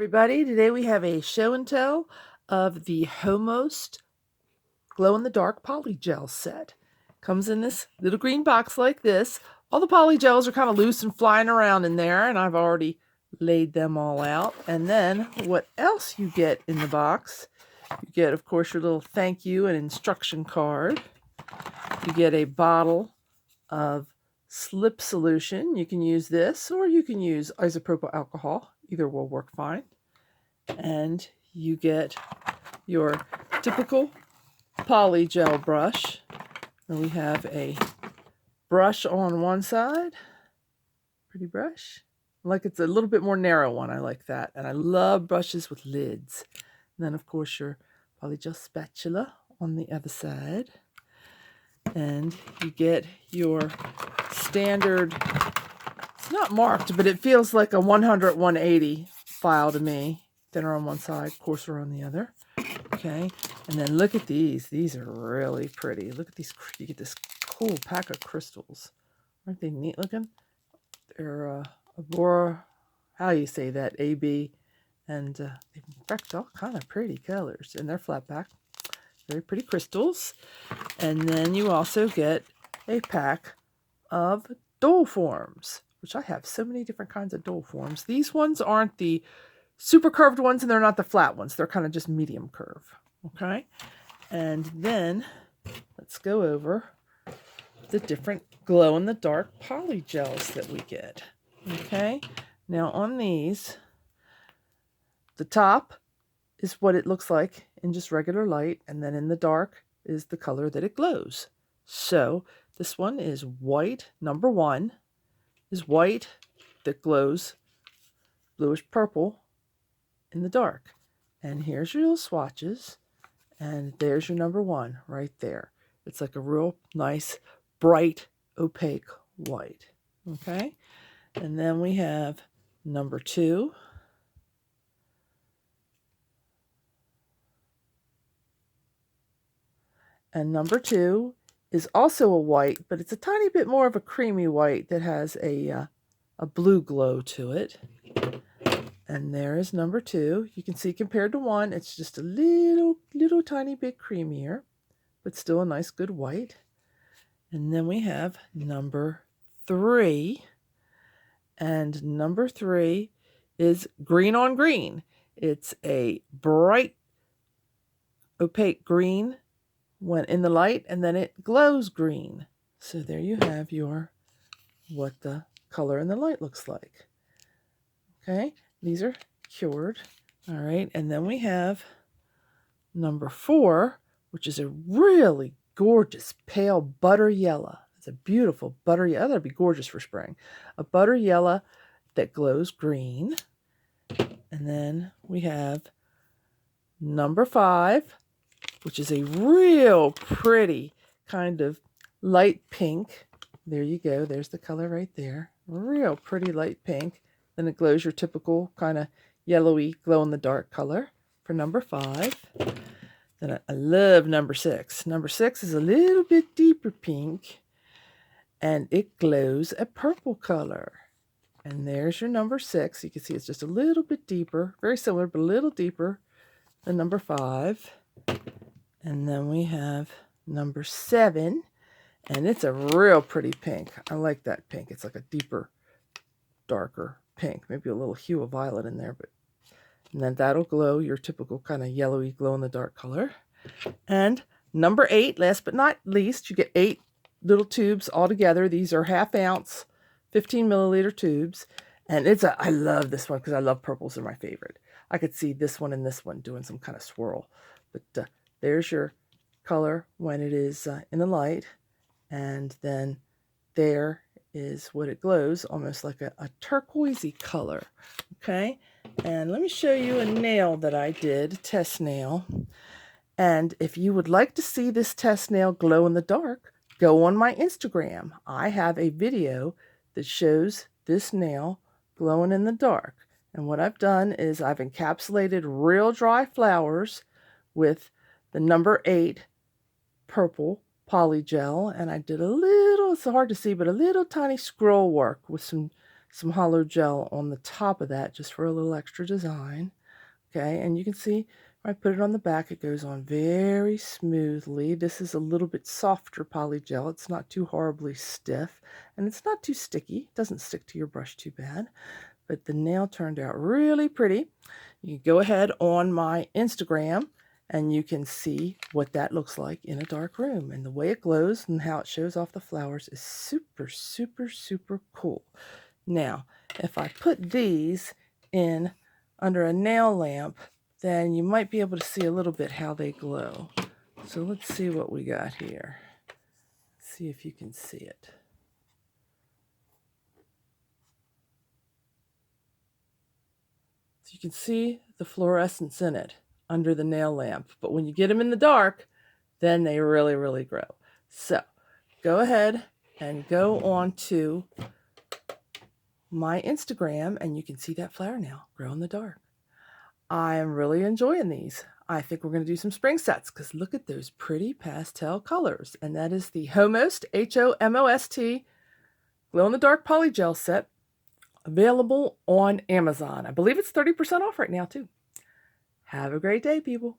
Everybody, today we have a show and tell of the Homost glow-in-the-dark polygel set. Comes in this little green box like this. All the polygels are kind of loose and flying around in there, and I've already laid them all out. And then what else you get in the box? You get, of course, your little thank you and instruction card. You get a bottle of slip solution. You can use this, or you can use isopropyl alcohol. Either will work fine. And you get your typical polygel brush. And we have a brush on one side. Pretty brush. Like it's a little bit more narrow one. I like that. And I love brushes with lids. And then, of course, your polygel spatula on the other side. And you get your standard, it's not marked, but it feels like a 100, 180 file to me. Thinner on one side, coarser on the other. Okay, and then look at these. These are really pretty. Look at these. You get this cool pack of crystals. Aren't they neat looking? They're Abora, how do you say that? AB. And they've wrecked all kind of pretty colors. And they're flat back. Very pretty crystals. And then you also get a pack of dole forms, which I have so many different kinds of dole forms. These ones aren't the super curved ones, and they're not the flat ones. They're kind of just medium curve. Okay. And then let's go over the different glow-in-the-dark polygels that we get. Okay. Now on these, the top is what it looks like in just regular light, and then in the dark is the color that it glows. So this one is white. Number 1 is white that glows bluish purple in the dark. And here's your little swatches, and there's your number 1 right there. It's like a real nice, bright, opaque white. Okay? And then we have number 2. And number 2 is also a white, but it's a tiny bit more of a creamy white that has a blue glow to it. And there is number 2. You can see compared to 1, it's just a little tiny bit creamier, but still a nice good white. And then we have number 3. And number 3 is green on green. It's a bright, opaque green when in the light, and then it glows green. So there you have your what the color in the light looks like. Okay, these are cured. All right, and then we have number 4, which is a really gorgeous pale butter yellow. It's a beautiful butter yellow. That'd be gorgeous for spring. A butter yellow that glows green. And then we have number 5, which is a real pretty kind of light pink. There you go. There's the color right there. Real pretty light pink. Then it glows your typical kind of yellowy glow-in-the-dark color for number 5. Then I love number 6. Number 6 is a little bit deeper pink, and it glows a purple color. And there's your number 6. You can see it's just a little bit deeper. Very similar, but a little deeper than number 5. And then we have number 7, and it's a real pretty pink. I like that pink. It's like a deeper, darker pink, maybe a little hue of violet in there, but and then that'll glow your typical kind of yellowy glow-in-the-dark color. And number 8, last but not least, you get 8 little tubes all together. These are 1/2 ounce, 15 milliliter tubes, and I love this one because I love purples. They're my favorite. I could see this one and this one doing some kind of swirl, but there's your color when it is in the light, and then there is what it glows, almost like a turquoisey color. Okay, and let me show you a nail that I did, a test nail. And if you would like to see this test nail glow in the dark, go on my Instagram. I have a video that shows this nail glowing in the dark. And what I've done is I've encapsulated real dry flowers with the number 8 purple polygel, and I did a little, it's hard to see, but a little tiny scroll work with some some hollow gel on the top of that just for a little extra design. Okay, and you can see when I put it on the back, it goes on very smoothly. This is a little bit softer polygel. It's not too horribly stiff, and it's not too sticky. It doesn't stick to your brush too bad, but the nail turned out really pretty. You can go ahead on my Instagram, and you can see what that looks like in a dark room. And the way it glows and how it shows off the flowers is super, super, super cool. Now, if I put these in under a nail lamp, then you might be able to see a little bit how they glow. So let's see what we got here. See if you can see it. So you can see the fluorescence in it under the nail lamp, but when you get them in the dark, then they really, really grow. So go ahead and go on to my Instagram, and you can see that flower now grow in the dark. I am really enjoying these. I think we're going to do some spring sets because look at those pretty pastel colors. And that is the Homost, Homost, glow-in-the-dark polygel set, available on Amazon. I believe it's 30% off right now too. Have a great day, people.